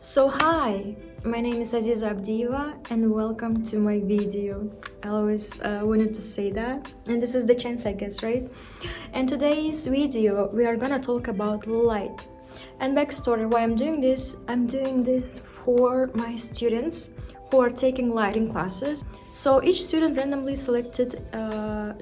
So hi, my name is Aziza Abdieva and welcome to my video. I always wanted to say that, and this is the chance, I guess, right? In today's video we are gonna talk about light. And backstory why I'm doing this for my students who are taking lighting classes. So each student randomly selected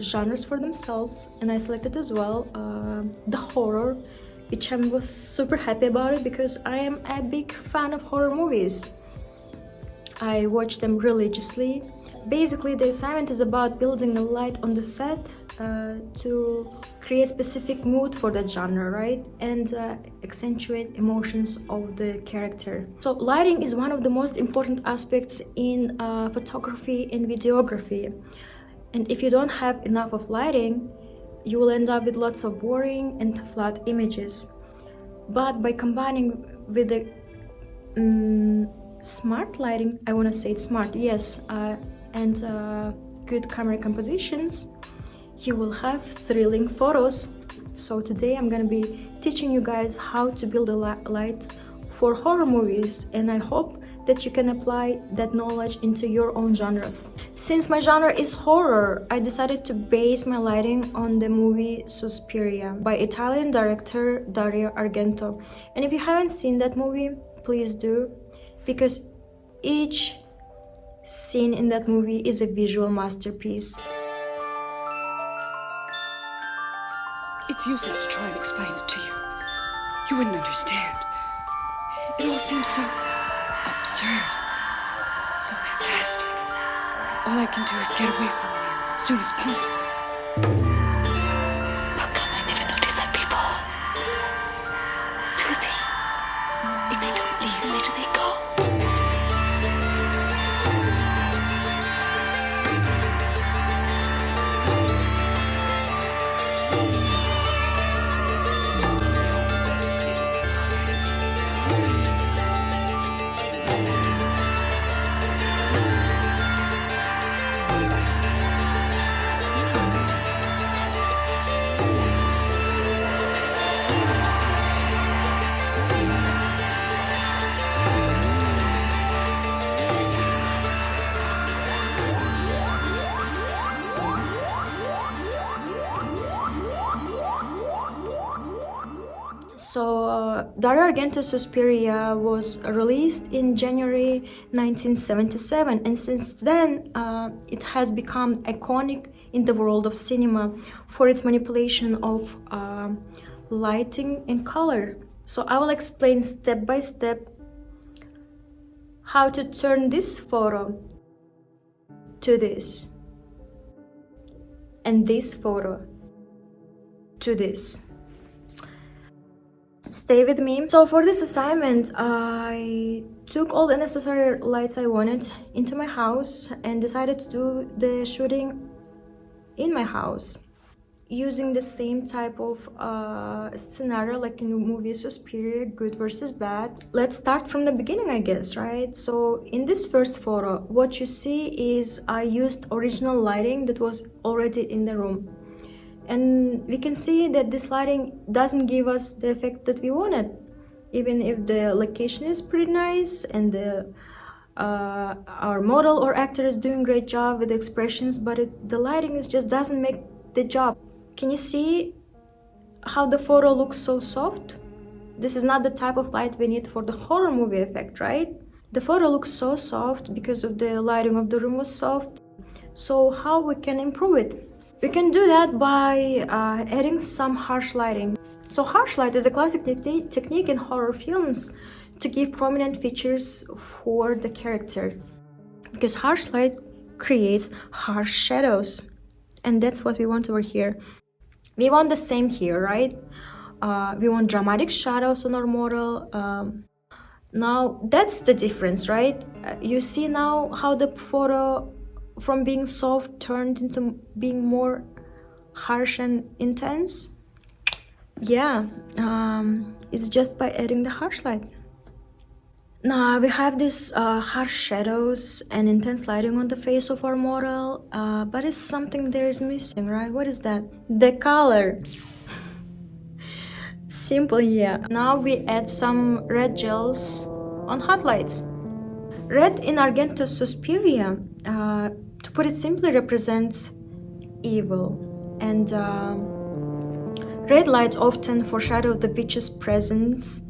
genres for themselves, and I selected as well the horror, which I was super happy about it because I am a big fan of horror movies. I watch them religiously. Basically, the assignment is about building a light on the set to create specific mood for that genre, right? And accentuate emotions of the character. So lighting is one of the most important aspects in photography and videography. And if you don't have enough of lighting, you will end up with lots of boring and flat images. But by combining with the smart lighting, I want to say it's smart, yes, and good camera compositions, you will have thrilling photos. So today I'm gonna be teaching you guys how to build a light for horror movies, and I hope that you can apply that knowledge into your own genres. Since my genre is horror, I decided to base my lighting on the movie Suspiria by Italian director Dario Argento. And if you haven't seen that movie, please do, because each scene in that movie is a visual masterpiece. It's useless to try and explain it to you. You wouldn't understand. It all seems so absurd, so fantastic. All I can do is get away from here as soon as possible. How come I never noticed that before? Susie, if they don't leave, where do they go? So Dario Argento's Suspiria was released in January 1977, and since then it has become iconic in the world of cinema for its manipulation of lighting and color. So I will explain step by step how to turn this photo to this, and this photo to this. Stay with me. So for this assignment, I took all the necessary lights I wanted into my house and decided to do the shooting in my house using the same type of scenario like in the movie Suspiria, good versus bad. Let's start from the beginning, I guess, right? So in this first photo, what you see is I used original lighting that was already in the room. And we can see that this lighting doesn't give us the effect that we wanted, even if the location is pretty nice and our model or actor is doing a great job with the expressions, but the lighting just doesn't make the job. Can you see how the photo looks so soft? This is not the type of light we need for the horror movie effect, right? The photo looks so soft because of the lighting of the room was soft. So how we can improve it? We can do that by adding some harsh lighting. So harsh light is a classic technique in horror films to give prominent features for the character, because harsh light creates harsh shadows, and that's what we want over here. We want the same here, right? We want dramatic shadows on our model. Now that's the difference, right? You see now how the photo from being soft turned into being more harsh and intense. Yeah, it's just by adding the harsh light. Now we have these harsh shadows and intense lighting on the face of our model, but it's something there is missing, right? What is that? The color. Simple, yeah. Now we add some red gels on hot lights. Red in Argento's Suspiria, to put it simply, represents evil, and red light often foreshadow the witch's presence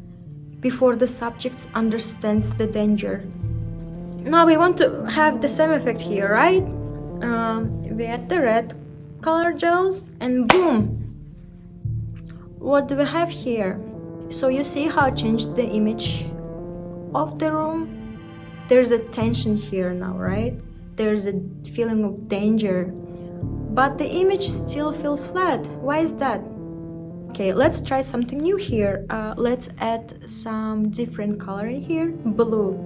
before the subject understands the danger. Now we want to have the same effect here, right? We add the red color gels and boom! What do we have here? So you see how I changed the image of the room? There's a tension here now, right? There's a feeling of danger. But the image still feels flat. Why is that? Okay, let's try something new here. Let's add some different color in here. Blue.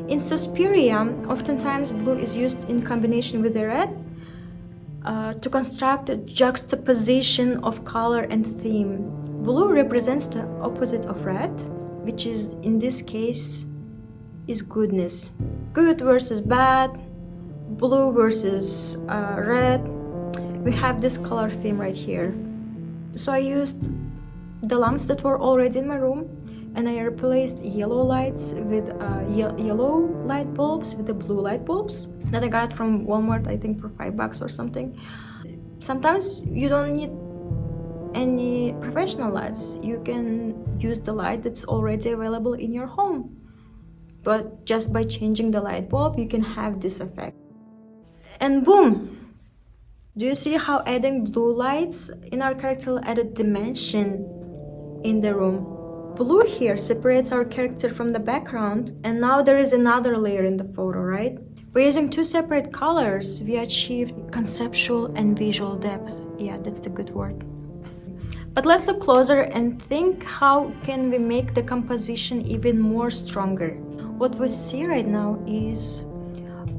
In Suspiria, oftentimes blue is used in combination with the red to construct a juxtaposition of color and theme. Blue represents the opposite of red, which is, in this case, is goodness. Good versus bad, blue versus red. We have this color theme right here. So I used the lamps that were already in my room, and I replaced yellow lights with yellow light bulbs with the blue light bulbs that I got from Walmart, I think for $5 or something. Sometimes you don't need any professional lights. You can use the light that's already available in your home. But just by changing the light bulb, you can have this effect. And boom! Do you see how adding blue lights in our character added dimension in the room? Blue here separates our character from the background, and now there is another layer in the photo, right? By using two separate colors, we achieved conceptual and visual depth. Yeah, that's the good word. But let's look closer and think, how can we make the composition even more stronger? What we see right now is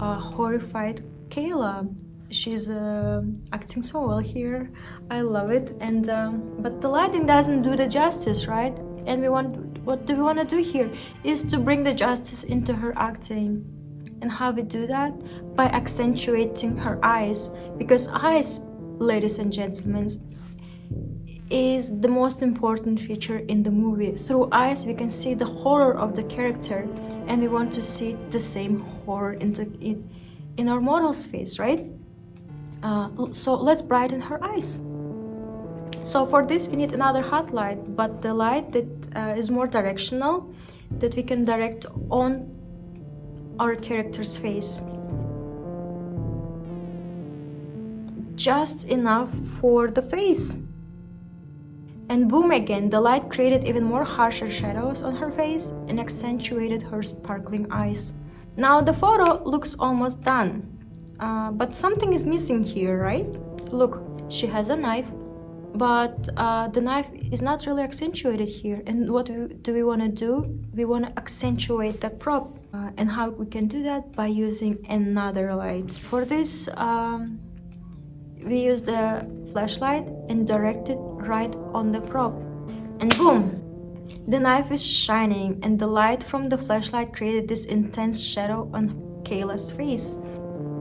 a horrified Kayla. She's acting so well here. I love it. And but the lighting doesn't do the justice, right? And what do we want to do here is to bring the justice into her acting. And how we do that? By accentuating her eyes, because eyes, ladies and gentlemen, is the most important feature in the movie. Through eyes we can see the horror of the character, and we want to see the same horror in our model's face, right? So let's brighten her eyes. So for this we need another hot light, but the light that is more directional, that we can direct on our character's face. Just enough for the face. And boom again, the light created even more harsher shadows on her face and accentuated her sparkling eyes. Now the photo looks almost done, but something is missing here, right? Look, she has a knife, but the knife is not really accentuated here. And what do we want to do? We want to accentuate the prop. And how we can do that? By using another light. For this, we use the flashlight and direct it right on the prop. And boom! The knife is shining, and the light from the flashlight created this intense shadow on Kayla's face.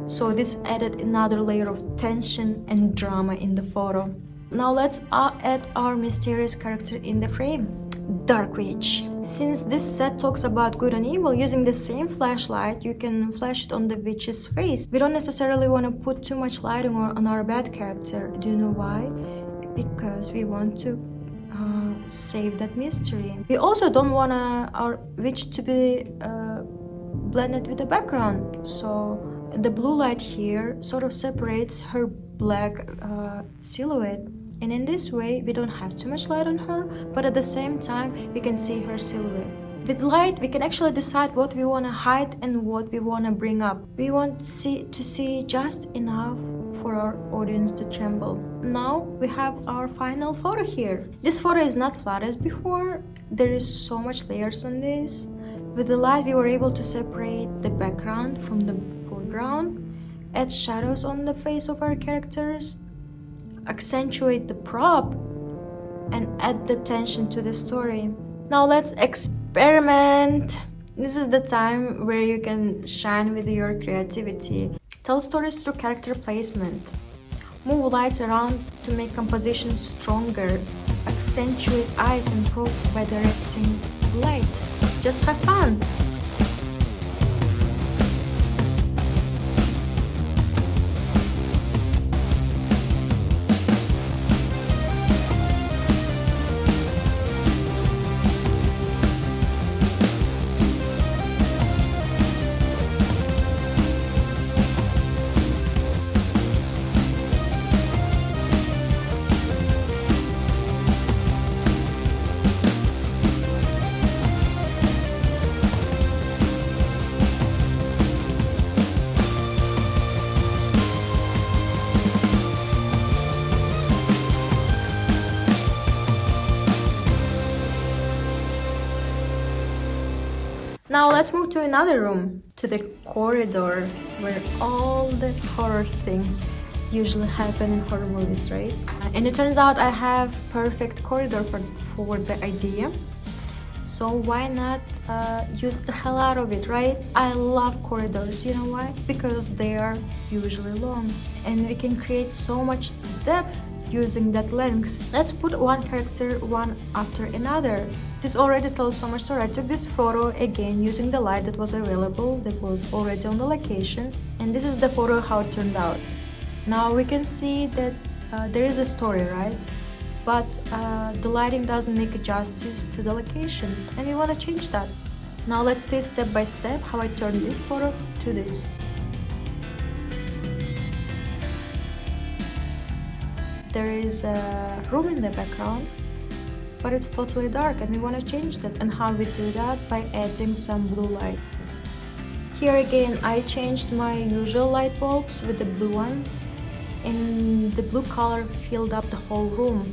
So this added another layer of tension and drama in the photo. Now let's add our mysterious character in the frame, Dark Witch. Since this set talks about good and evil, using the same flashlight, you can flash it on the witch's face. We don't necessarily want to put too much lighting on our bad character. Do you know why? Because we want to save that mystery. We also don't want our witch to be blended with the background. So the blue light here sort of separates her black silhouette. And in this way, we don't have too much light on her, but at the same time, we can see her silhouette. With light, we can actually decide what we want to hide and what we want to bring up. We want to see just enough for our audience to tremble. Now, we have our final photo here. This photo is not flat as before. There is so much layers on this. With the light, we were able to separate the background from the foreground, add shadows on the face of our characters, accentuate the prop, and add the tension to the story. Now let's experiment. This is the time where you can shine with your creativity. Tell stories through character placement. Move lights around to make composition stronger. Accentuate eyes and props by directing light. Just have fun. Now let's move to another room, to the corridor, where all the horror things usually happen in horror movies, right? And it turns out I have perfect corridor for the idea. So why not use the hell out of it, right? I love corridors, you know why? Because they are usually long and we can create so much depth using that length. Let's put one character one after another. This already tells so much story. I took this photo again using the light that was available, that was already on the location, and this is the photo how it turned out. Now we can see that there is a story, right? But the lighting doesn't make justice to the location, and we want to change that. Now let's see step by step how I turn this photo to this. There is a room in the background, but it's totally dark and we want to change that. And how we do that? By adding some blue lights. Here again I changed my usual light bulbs with the blue ones, and the blue color filled up the whole room.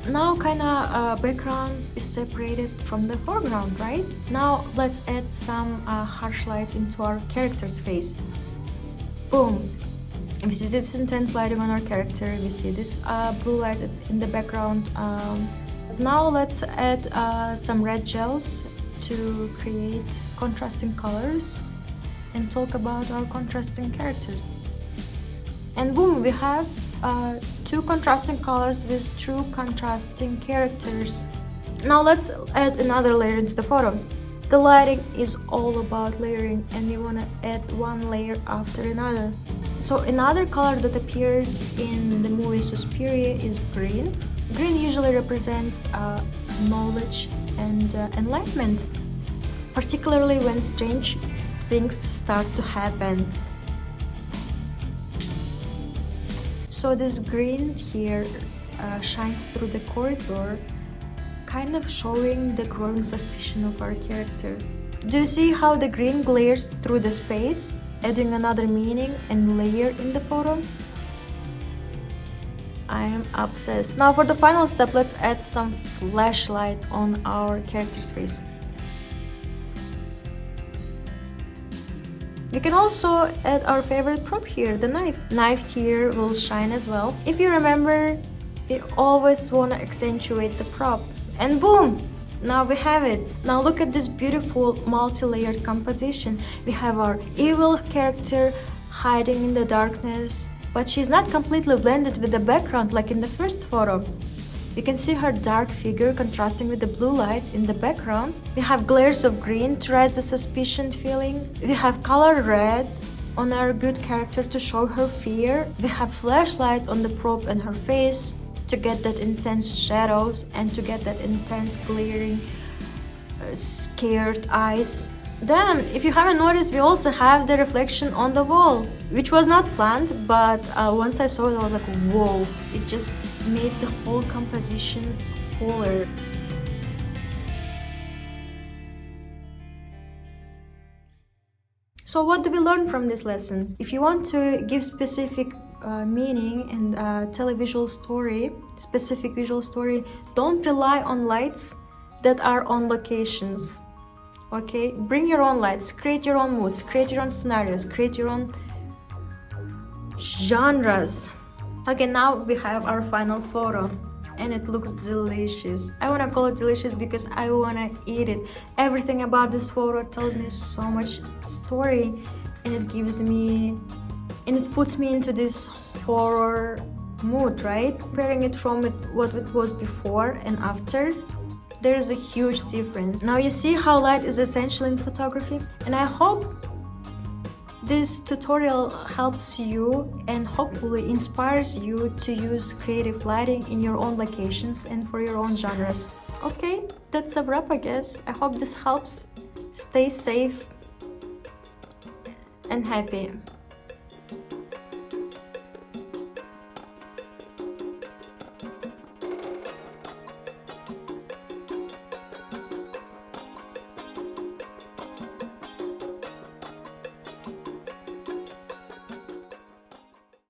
Now kinda background is separated from the foreground, right? Now let's add some harsh lights into our character's face. Boom! We see this intense lighting on our character, we see this blue light in the background. Now let's add some red gels to create contrasting colors and talk about our contrasting characters. And boom, we have two contrasting colors with true contrasting characters. Now let's add another layer into the photo. The lighting is all about layering and we want to add one layer after another. So another color that appears in the movie Suspiria is green. Green usually represents knowledge and enlightenment, particularly when strange things start to happen. So this green here shines through the corridor, kind of showing the growing suspicion of our character. Do you see how the green glares through the space, adding another meaning and layer in the photo? I am obsessed. Now for the final step, let's add some flashlight on our character's face. You can also add our favorite prop here, the knife. Knife here will shine as well. If you remember, we always want to accentuate the prop. And boom! Now we have it. Now look at this beautiful multi-layered composition. We have our evil character hiding in the darkness, but she's not completely blended with the background like in the first photo. You can see her dark figure contrasting with the blue light in the background. We have glares of green to raise the suspicion feeling. We have color red on our good character to show her fear. We have flashlight on the prop and her face to get that intense shadows and to get that intense glaring scared eyes. Then, if you haven't noticed, we also have the reflection on the wall, which was not planned, but once I saw it I was like, whoa, it just made the whole composition fuller. So what do we learn from this lesson? If you want to give specific meaning and tell a visual story, specific visual story, don't rely on lights that are on locations. Okay, bring your own lights, create your own moods, create your own scenarios, create your own genres. Okay, now we have our final photo and it looks delicious. I want to call it delicious because I want to eat it. Everything about this photo tells me so much story, and it gives me, and it puts me into this horror mood, right? Comparing it from what it was before and after, there is a huge difference. Now you see how light is essential in photography, and I hope this tutorial helps you and hopefully inspires you to use creative lighting in your own locations and for your own genres. Okay, that's a wrap, I guess. I hope this helps. Stay safe and happy.